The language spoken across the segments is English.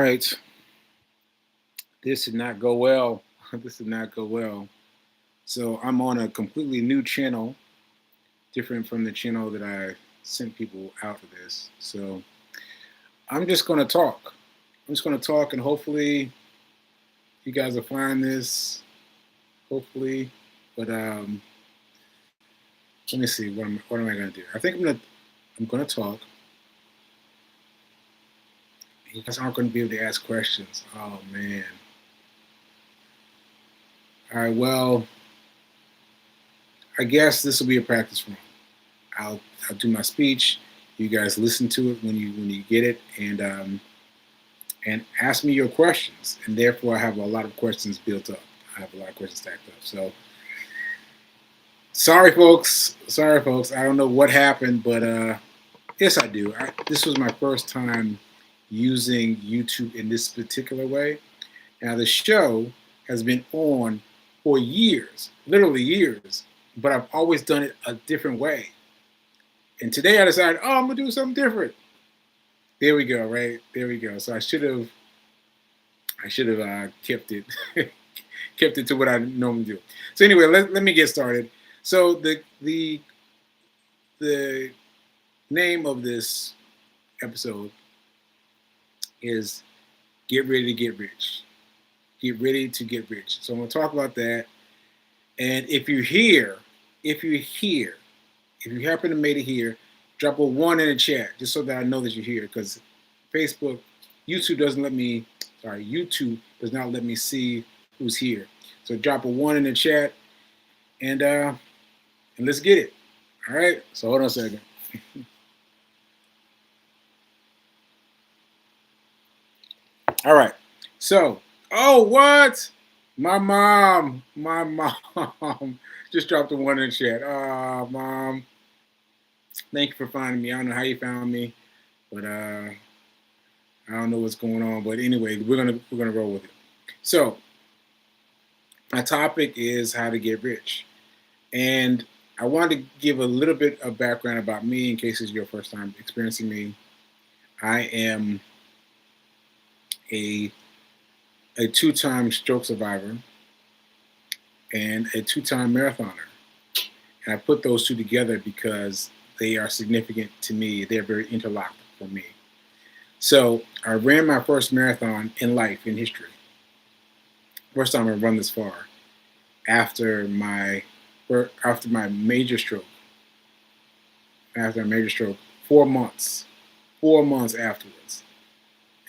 right. This did not go well. This did not go well. So I'm on a completely new channel, different from the channel that I sent people out for this. So I'm just going to talk. I'm just going to talk, and hopefully you guys will find this. Hopefully, but let me see. What am I going to do? I think I'm gonna talk. You guys aren't going to be able to ask questions. Oh man. All right. Well, I guess this will be a practice run. I'll do my speech. You guys listen to it when you get it, and ask me your questions. And therefore, I have a lot of questions built up. I have a lot of questions stacked up. So sorry, folks. Sorry, folks. I don't know what happened, but yes, I do. This was my first time using YouTube in this particular way. Now, the show has been on for years, literally years, but I've always done it a different way. And today I decided, oh, I'm gonna do something different. There we go, right? There we go. So I should have kept it kept it to what I normally do. So anyway, let me get started. So the name of this episode is "Get Ready to Get Rich." Get ready to get rich. So I'm gonna talk about that. And if you're here, if you happen to make it here, drop a 1 in the chat just so that I know that you're here. Because YouTube does not let me see who's here. So drop a 1 in the chat, and let's get it. All right. So hold on a second. All right. So, oh, what? My mom just dropped a 1 in the chat. Mom, thank you for finding me. I don't know how you found me, but I don't know what's going on. But anyway, we're gonna roll with it. So, my topic is how to get rich, and I wanted to give a little bit of background about me in case it's your first time experiencing me. I am a 2-time stroke survivor and a 2-time marathoner. And I put those two together because they are significant to me. They're very interlocked for me. So I ran my first marathon in life, in history. First time I run this far after my major stroke. After a major stroke, 4 months. 4 months afterwards.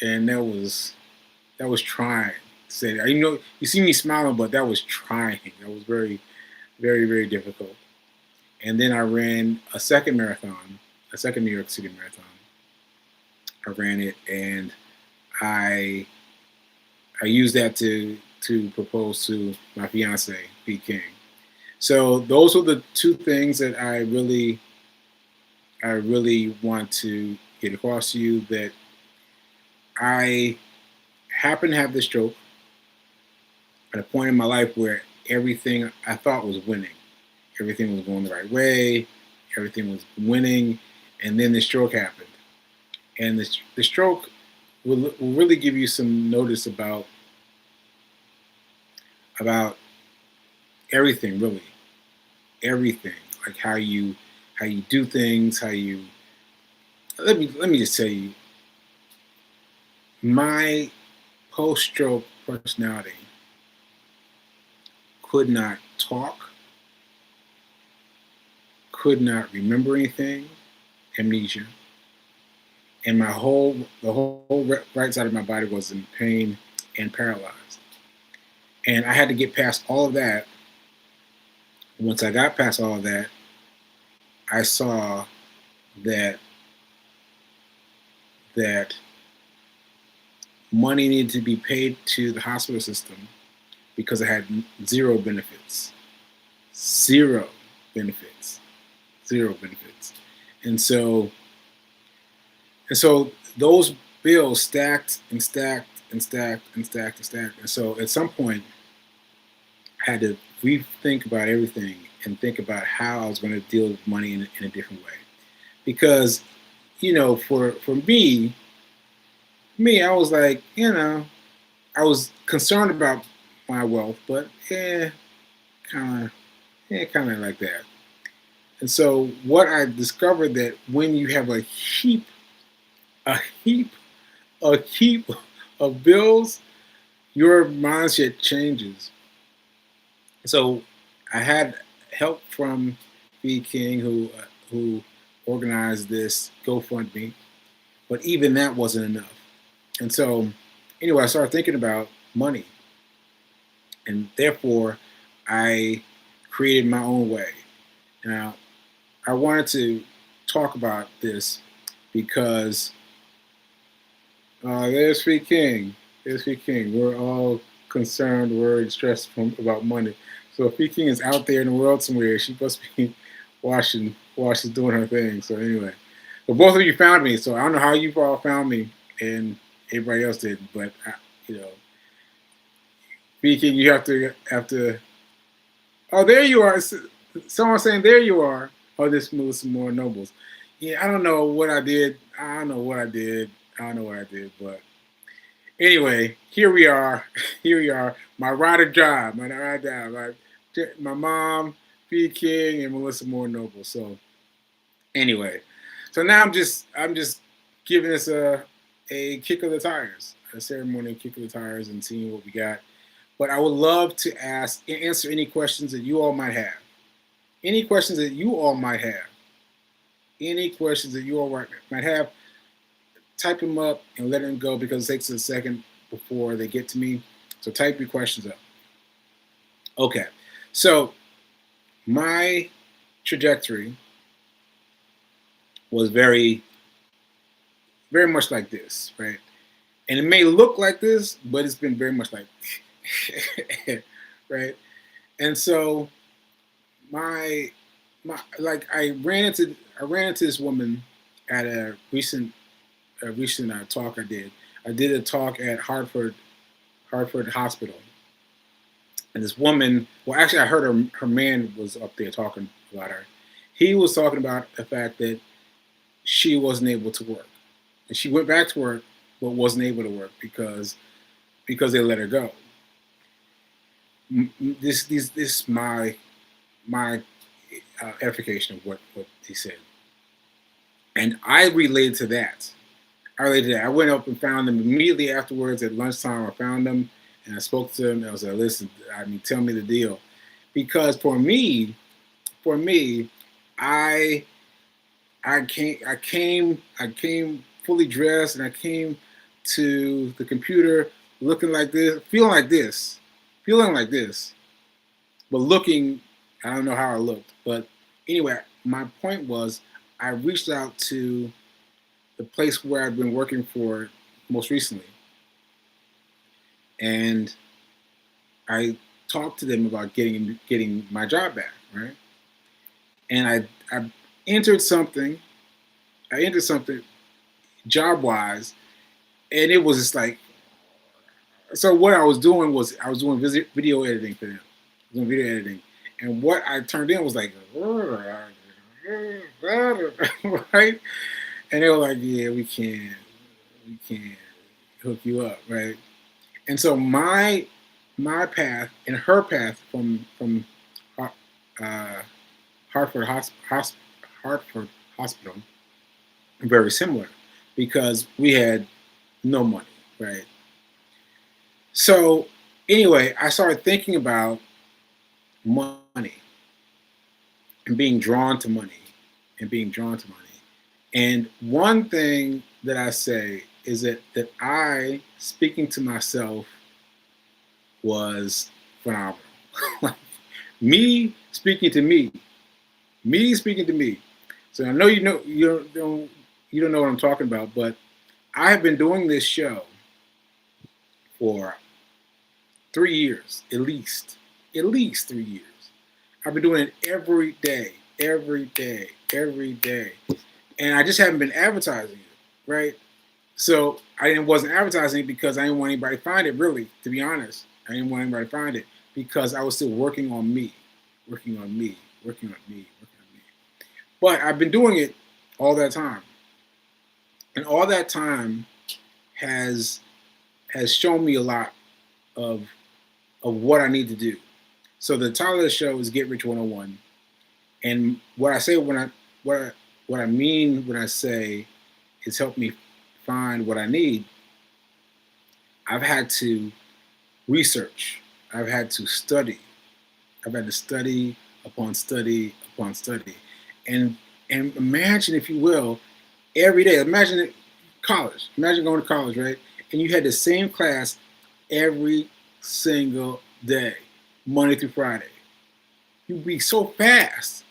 And that was trying to say that. You see me smiling, but that was trying. That was very, very, very difficult. And then I ran a second marathon, a second New York City marathon. I ran it, and I used that to propose to my fiance, B. King. So those were the two things that I really want to get across to you, that I happened to have this stroke at a point in my life where everything I thought was winning. Everything was going the right way. Everything was winning. And then the stroke happened. And the stroke will really give you some notice about everything, really. Everything. Like how you do things, let me just tell you, my post-stroke personality could not talk, could not remember anything, amnesia, and the whole right side of my body was in pain and paralyzed. And I had to get past all of that. Once I got past all of that, I saw that money needed to be paid to the hospital system because I had zero benefits. Zero benefits. Zero benefits. And so those bills stacked and stacked and stacked and stacked and stacked. And so at some point, I had to rethink about everything and think about how I was going to deal with money in a different way. Because, for me, me, I was like, I was concerned about my wealth, but kind of, kind of like that. And so, what I discovered that when you have a heap, a heap of bills, your mindset changes. So, I had help from B King, who organized this GoFundMe, but even that wasn't enough. And so, anyway, I started thinking about money, and therefore, I created my own way. Now, I wanted to talk about this because there's Free King. There's Free King. We're all concerned, worried, stressed about money. So if Free King is out there in the world somewhere, she must be washing, doing her thing. So anyway, but both of you found me. So I don't know how you all found me, and everybody else did. But you know, Free King, you have to. Oh, there you are. Someone saying there you are. Oh, this moves some more nobles. Yeah, I don't know what I did. I don't know what I did. I don't know what I did, but anyway, here we are. Here we are. My ride or die. My ride or die. My mom, P. King, and Melissa Moore Noble. So anyway, so now I'm just giving us a kick of the tires, a ceremonial kick of the tires, and seeing what we got. But I would love to answer any questions that you all might have. Any questions that you all might have. Any questions that you all might have, type them up and let them go because it takes a second before they get to me. So type your questions up. Okay. So my trajectory was very, very much like this, right? And it may look like this, but it's been very much like, right? And so my like I ran into this woman at a recent talk I did. I did a talk at Hartford Hospital, and this woman. Well, actually, I heard her man was up there talking about her. He was talking about the fact that she wasn't able to work, and she went back to work, but wasn't able to work because they let her go. This my edification of what he said, and I related to that. I went up and found them immediately afterwards at lunchtime. I found them and I spoke to them. And I was like, "Listen, I mean, tell me the deal," because for me, I I came fully dressed and I came to the computer looking like this, feeling like this, but looking. I don't know how I looked, but anyway, my point was I reached out to the place where I've been working for most recently, and I talked to them about getting my job back, right? And I entered something, I entered something job wise, and it was just like so. What I was doing was I was doing video editing for them, doing video editing, and what I turned in was like right, and they were like, "Yeah, we can't hook you up, right?" And so my path and her path from uh, Hartford Hartford Hospital very similar because we had no money, right? So anyway, I started thinking about money and being drawn to money and being drawn to money. And one thing that I say is that I speaking to myself was phenomenal. Like me speaking to me speaking to me. So I know you don't know what I'm talking about, but I have been doing this show for 3 years at least 3 years. I've been doing it every day, every day, and I just haven't been advertising it, right? So wasn't advertising it because I didn't want anybody to find it. Really, to be honest, I didn't want anybody to find it because I was still working on me, working on me, working on me, working on me. But I've been doing it all that time, and all that time has shown me a lot of what I need to do. So the title of the show is Get Rich 101. And what I say when I what I mean when I say it's helped me find what I need, I've had to research. I've had to study. I've had to study upon study upon study. And imagine, if you will, every day. Imagine it, college. Imagine going to college, right? And you had the same class every single day, Monday through Friday. You'd be so fast.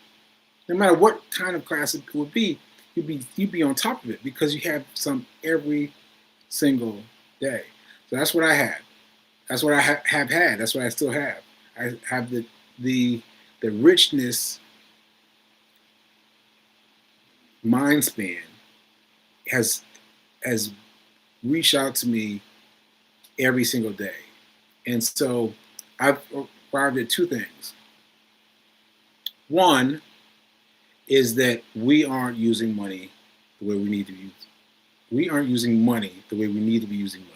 No matter what kind of class it would be, you'd be on top of it because you have some every single day. So that's what I had. That's what I have had. That's what I still have. I have the richness mind span has reached out to me every single day. And so I've arrived at two things. One is that we aren't using money the way we need to use it. We aren't using money the way we need to be using money.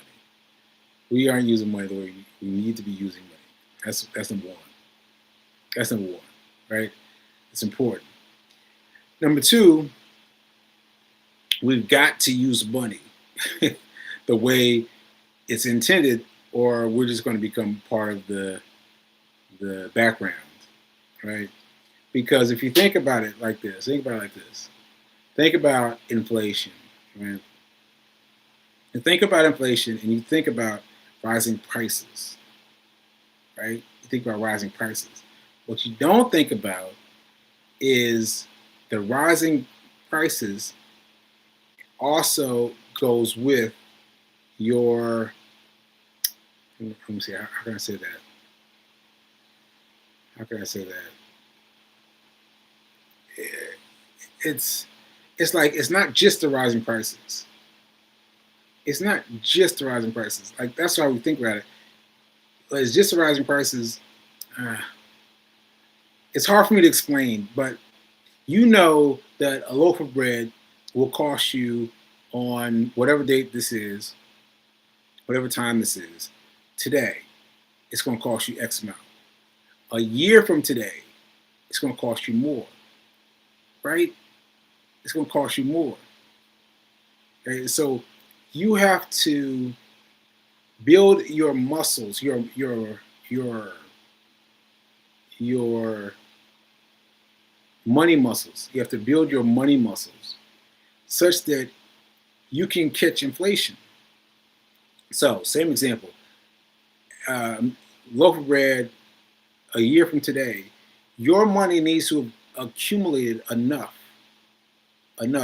We aren't using money the way we need to be using money. That's number one. That's number one, right? It's important. Number two, we've got to use money the way it's intended, or we're just going to become part of the background, right? Because if you think about it like this, think about inflation, right? And think about inflation, and you think about rising prices, right? You think about rising prices. What you don't think about is the rising prices also goes with your, let me see, how can I say that? How can I say that? It's like, it's not just the rising prices. It's not just the rising prices. Like, that's how we think about it. But it's just the rising prices. It's hard for me to explain, but you know that a loaf of bread will cost you on whatever date this is, whatever time this is, today, it's going to cost you X amount. A year from today, it's going to cost you more, right? It's going to cost you more. Okay? So you have to build your muscles, your money muscles. You have to build your money muscles such that you can catch inflation. So, same example. Loaf of bread, a year from today, your money needs to have accumulated enough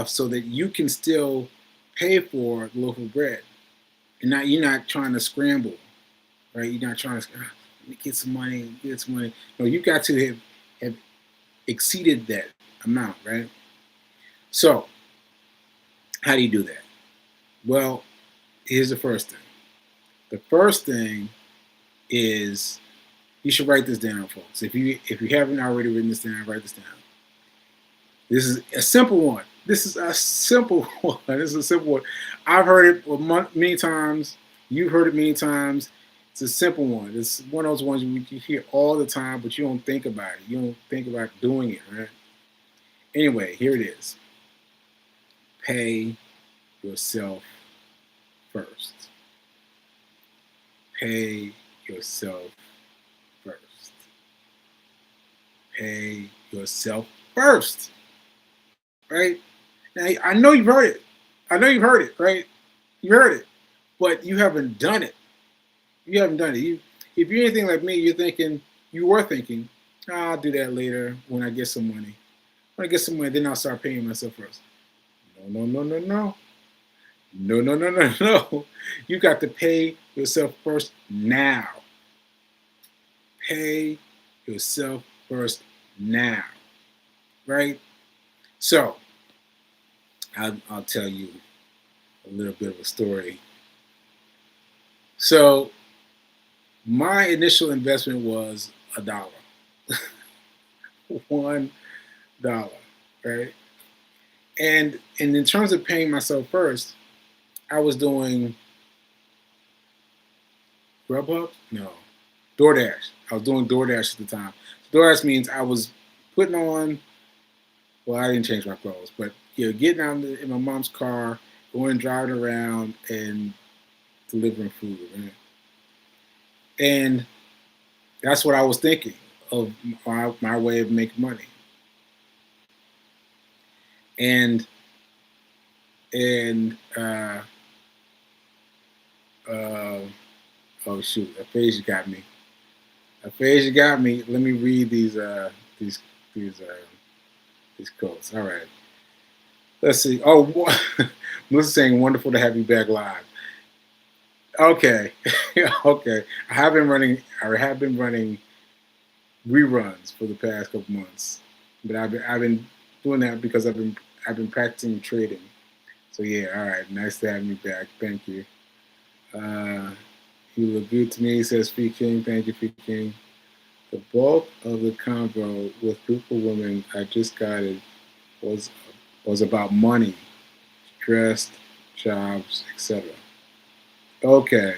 so that you can still pay for the loaf of bread. And you're not trying to scramble, right? You're not trying to get some money. No, you got to have exceeded that amount, right? So, how do you do that? Well, here's the first thing. The first thing is, you should write this down, folks. If you haven't already written this down, write this down. This is a simple one. This is a simple one. I've heard it many times. You've heard it many times. It's a simple one. It's one of those ones you hear all the time, but you don't think about it. You don't think about doing it, right? Anyway, here it is. Pay yourself first. Pay yourself first. Pay yourself first. Right? Now, I know you've heard it. Right? You heard it. But you haven't done it. You haven't done it. If you're anything like me, you were thinking, I'll do that later when I get some money. When I get some money, then I'll start paying myself first. No. No. You got to pay yourself first now. Pay yourself first now. Right? So, I'll tell you a little bit of a story. So, my initial investment was $1. $1, right? And in terms of paying myself first, I was doing Grubhub? No. DoorDash. I was doing DoorDash at the time. DoorDash means I was putting on. Well, I didn't change my clothes, but getting out in my mom's car, going driving around and delivering food, right? And that's what I was thinking of my way of making money. And and uh, oh shoot, aphasia got me. Aphasia got me. Let me read these these uh, these quotes. All right. Let's see. Oh, Melissa's saying wonderful to have you back live. Okay, okay. I have been running reruns for the past couple months, but I've been doing that because I've been practicing trading. So yeah, all right. Nice to have me back. Thank you. Uh, you look good to me, says Free King. Thank you, Free King. The bulk of the convo with group of women I just got it was was about money, stress, jobs, etc. Okay.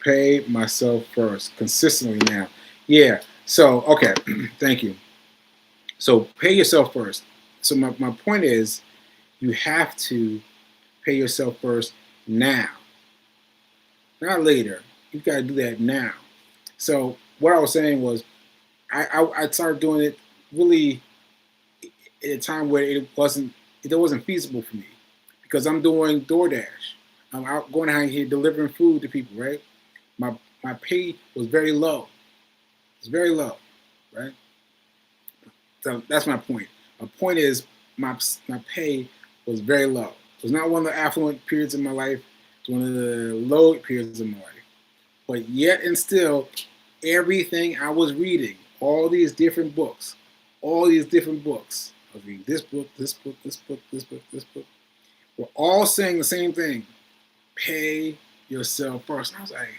Pay myself first consistently now. Yeah. So, okay. Thank you. So, pay yourself first. So, my point is you have to pay yourself first now, not later. You've got to do that now. So, what I was saying was I started doing it really at a time where it wasn't feasible for me because I'm doing DoorDash. I'm out going out here delivering food to people, right? My my pay was very low. It's very low, right? So that's my point. My point is my pay was very low. It was not one of the affluent periods in my life. It's one of the low periods in my life. But yet and still, everything I was reading, all these different books. I was reading this book, this book, this book, this book, this book. We're all saying the same thing. Pay yourself first. And I was like,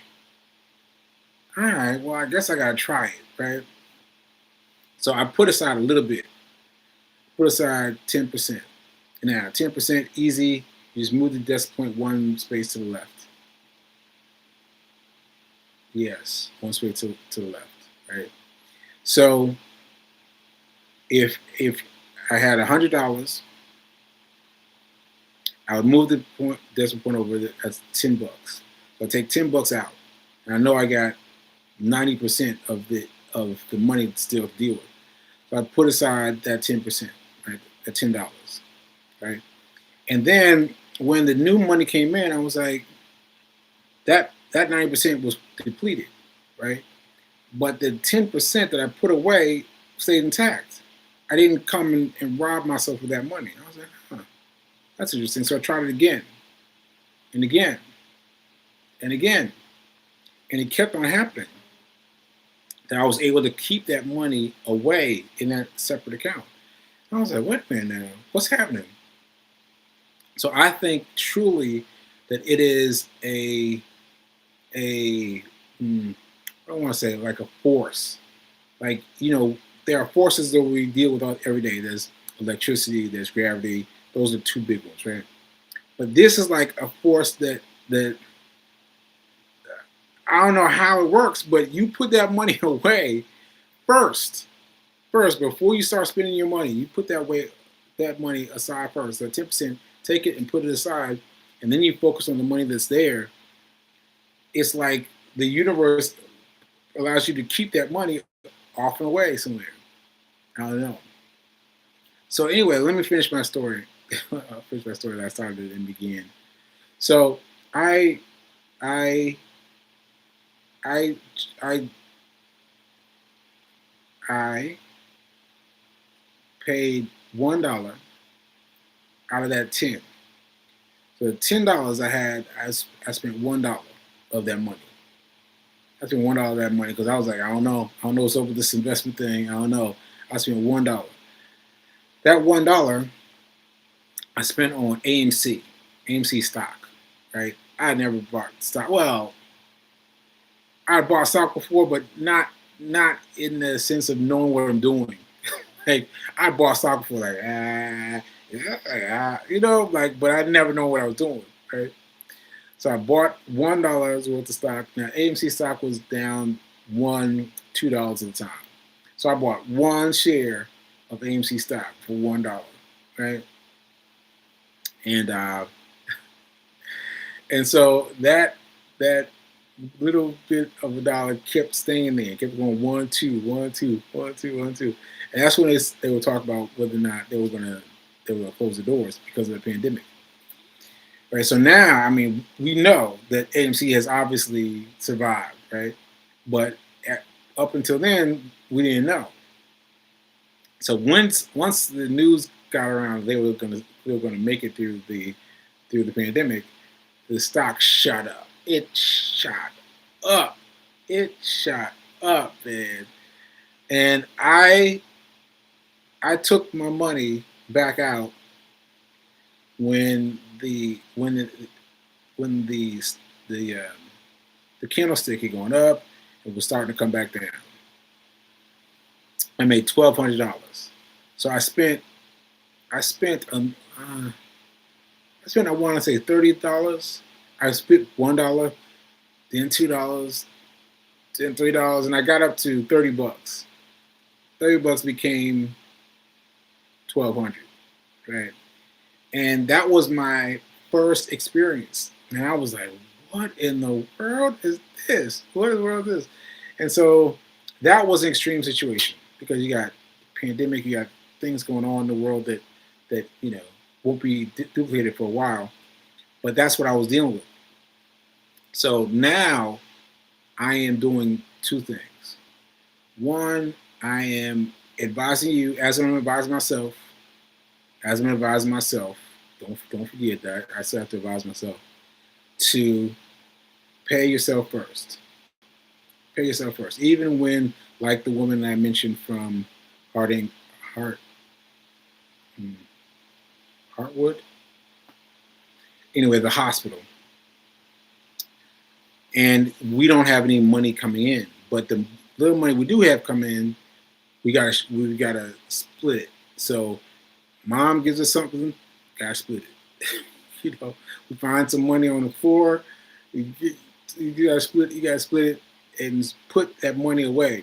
all right, well, I guess I gotta try it, right? So I put aside a little bit, put aside 10%. Now, 10% easy, you just move the decimal point one space to the left. Yes, one space to the left, right? So if I had $100, I would move the decimal point over. That's $10. So I take $10 out, and I know I got 90% of the money still to deal with. So I put aside that 10%, right? At $10, right? And then when the new money came in, I was like, that 90% was depleted, right? But the 10% that I put away stayed intact. I didn't come and rob myself of that money. I was like, huh, that's interesting. So I tried it again and again and again. And it kept on happening. That I was able to keep that money away in that separate account. I was like, wait a minute now, what's happening? So I think truly that it is I don't want to say like a force. Like, there are forces that we deal with every day. There's electricity, there's gravity. Those are two big ones, right? But this is like a force that I don't know how it works, but you put that money away first. First, before you start spending your money, you put that money aside first. So 10%, take it and put it aside, and then you focus on the money that's there. It's like the universe allows you to keep that money off and away somewhere. I don't know. So anyway, let me finish my story. I'll finish my story that I started and began. So I I I I I paid $1 out of that 10. So the $10 I had, I spent $1 of that money. I spent $1 of that money because I was like, I don't know what's up with this investment thing. I don't know. I spent $1. That $1 I spent on AMC stock, right? I had never bought stock. Well, I bought stock before, but not in the sense of knowing what I'm doing. Like I bought stock before, like but I never know what I was doing, right? So I bought $1 worth of stock. Now AMC stock was down $2 at the time. So I bought one share of AMC stock for $1, right? And and so that little bit of a dollar kept staying there, kept going 1, 2, 1, 2, 1, 2, 1, 2, and that's when they would talk about whether or not they were gonna close the doors because of the pandemic. Right. So now, I mean, we know that AMC has obviously survived, right? But up until then, we didn't know. So once the news got around, they were gonna make it through the pandemic. The stock shot up. It shot up. It shot up, man. And I took my money back out when the candlestick had gone up, it was starting to come back down. I made $1,200. So I spent I want to say $30. I spent $1, then $2, then $3, and I got up to $30. $30 became 1,200, right? And that was my first experience. And I was like, what in the world is this? What in the world is this? And so that was an extreme situation because you got pandemic, you got things going on in the world that won't be duplicated for a while. But that's what I was dealing with. So now I am doing two things. One, I am advising you as I'm advising myself. Don't forget that I still have to advise myself to pay yourself first. Pay yourself first, even when, like the woman I mentioned from Heartwood. Anyway, the hospital, and we don't have any money coming in, but the little money we do have coming in, we gotta split it. So mom gives us something, gotta split it. We find some money on the floor, you gotta split it and put that money away.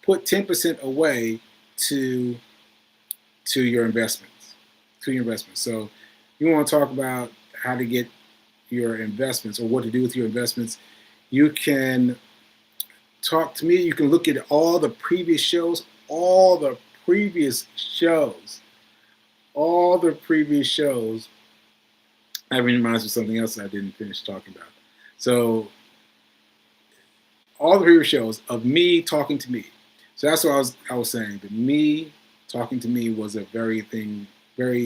Put 10% away to your investments. So you want to talk about how to get your investments or what to do with your investments. You can talk to me. You can look at all the previous shows. That reminds me of something else I didn't finish talking about. So all the previous shows of me talking to me. So that's what I was saying. That me talking to me was a very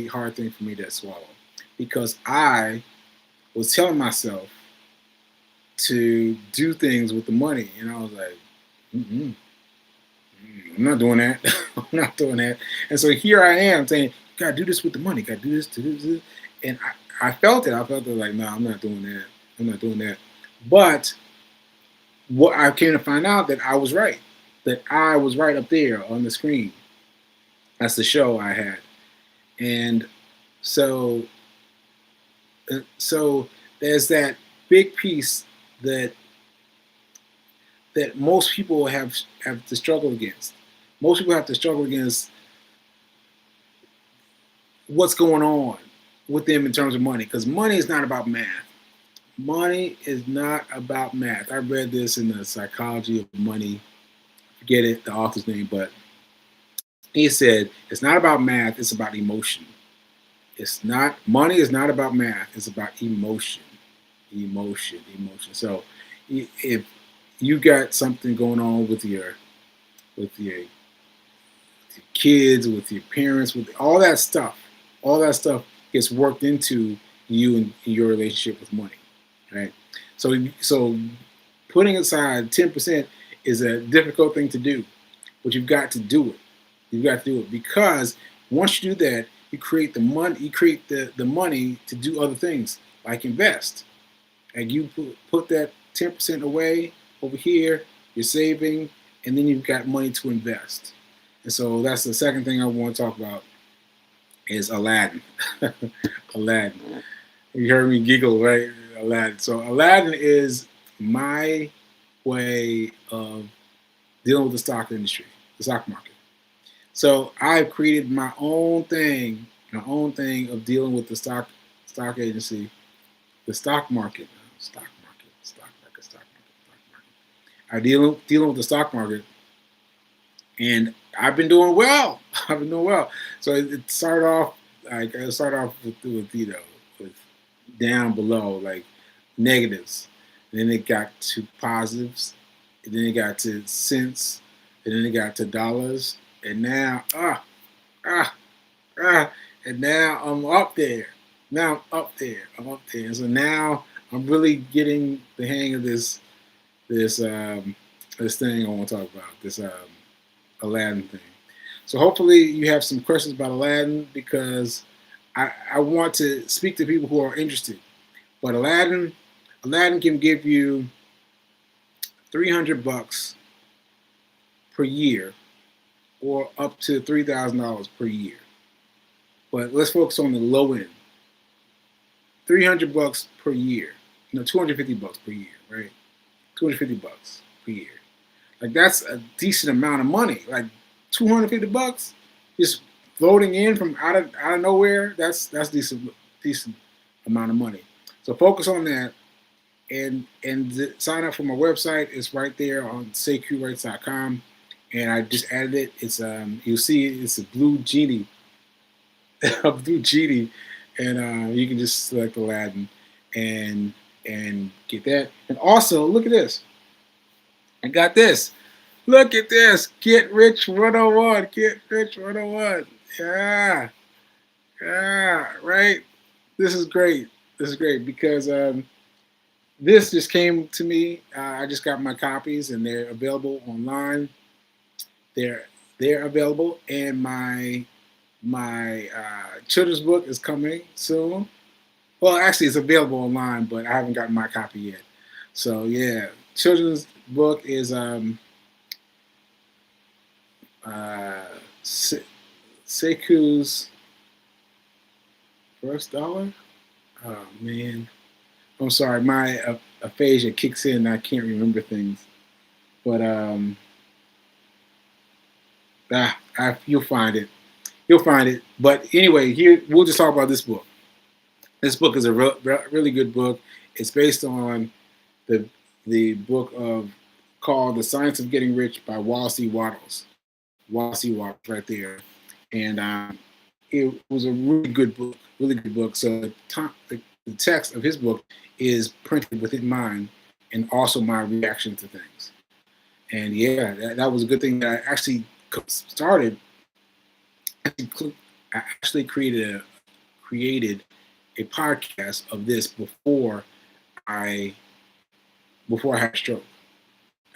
hard thing for me to swallow, because I was telling myself to do things with the money, and I was like, I'm not doing that. I'm not doing that. And so here I am saying, you gotta do this with the money. Gotta do this. And I felt it. Like, no, I'm not doing that. But what I came to find out that I was right. That I was right up there on the screen. That's the show I had. And so there's that big piece that most people have to struggle against. Most people have to struggle against what's going on with them in terms of money, because money is not about math. Money is not about math. I read this in the Psychology of Money. Forget it, the author's name, but he said it's not about math, it's about emotion. Money is not about math, it's about emotion. Emotion. So if you got something going on with your kids, with your parents, with all that stuff gets worked into you and your relationship with money, right? So putting aside 10% is a difficult thing to do, but you've got to do it. You've got to do it, because once you do that, you create the money. You create the money to do other things, like invest. And you put that 10% away over here. You're saving, and then you've got money to invest. And so that's the second thing I want to talk about is Aladdin. Aladdin. You heard me giggle, right? Aladdin. So Aladdin is my way of dealing with the stock industry, the stock market. So I've created my own thing of dealing with the stock agency, the stock market, stock market, stock market, stock market, stock market. I dealing with the stock market, and I've been doing well. I've been doing well. So it started off with with down below, like negatives, and then it got to positives, and then it got to cents, and then it got to dollars, and now ah and now I'm up there. Now I'm up there. And so now I'm really getting the hang of this this thing I want to talk about, this Aladdin thing. So hopefully you have some questions about Aladdin, because I want to speak to people who are interested. But Aladdin can give you $300 per year, or up to $3,000 per year. But let's focus on the low end. $300 per year. $250 per year, right? $250 per year. Like, that's a decent amount of money. Like, $250 just floating in from out of nowhere. That's decent amount of money. So focus on that, and sign up for my website. It's right there on SekouWrites.com, and I just added it. It's you'll see it's a blue genie, a blue genie, and you can just select Aladdin and get that. And also, look at this. I got this. Look at this. Get Rich 101. Get Rich 101. Yeah. Yeah. Right. This is great. This is great because this just came to me. I just got my copies, and they're available online. They're available, and my children's book is coming soon. Well, actually, it's available online, but I haven't gotten my copy yet. So yeah, children's book is Sekou's First Dollar. Oh man, I'm sorry, my aphasia kicks in. I can't remember things, but you'll find it. You'll find it. But anyway, here we'll just talk about this book. This book is a really good book. It's based on the book called "The Science of Getting Rich" by Wallace C. Wattles. Wallace C. Wattles, right there, and it was a really good book. Really good book. So the text of his book is printed within mine, and also my reaction to things. And yeah, that was a good thing that I actually started. I actually created a podcast of this before I had a stroke,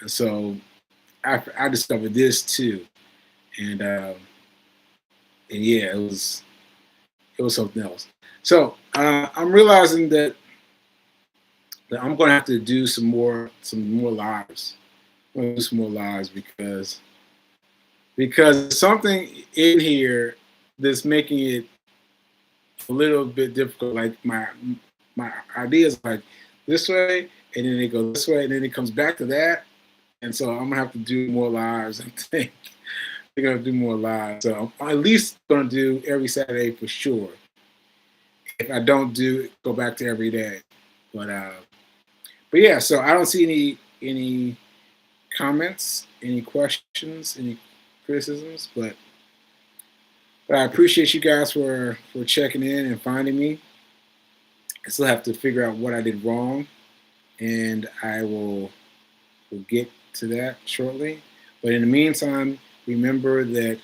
and so I discovered this too, and yeah, it was something else. So I'm realizing that I'm going to have to do some more lives. I'm going to do some more lives because something in here that's making it a little bit difficult. Like my ideas like this way, and then they go this way, and then it comes back to that. And so I'm gonna have to do more lives. I think I'm gonna do more lives. So I'm at least gonna do every Saturday for sure. If I don't go back to every day. But yeah. So I don't see any comments, any questions, any criticisms, but I appreciate you guys for checking in and finding me. I still have to figure out what I did wrong, and I will get to that shortly. But in the meantime, remember that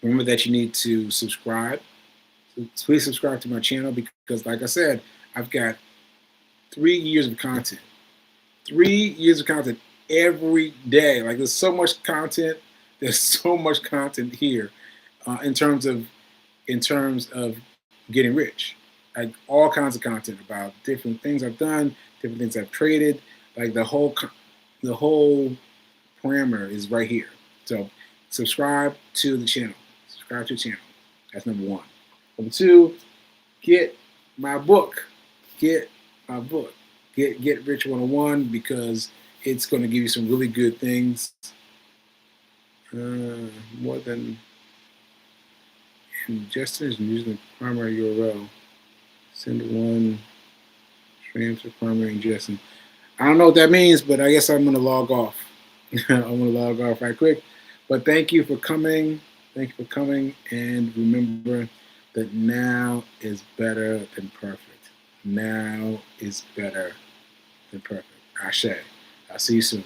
you need to subscribe. So please subscribe to my channel, because, like I said, I've got 3 years of content. 3 years of content every day. Like, there's so much content. There's so much content here in terms of getting rich. Like, all kinds of content about different things I've done, different things I've traded. Like, the whole parameter is right here. So subscribe to the channel. Subscribe to the channel. That's number one. Number two, get my book. get my book, Get Rich 101, because it's going to give you some really good things. More than ingestion is using the primary URL. Send one transfer primary ingestion. I don't know what that means, but I guess I'm going to log off. I'm going to log off right quick. But thank you for coming. Thank you for coming. And remember that now is better than perfect. Now is better than perfect. Ashe. I'll see you soon.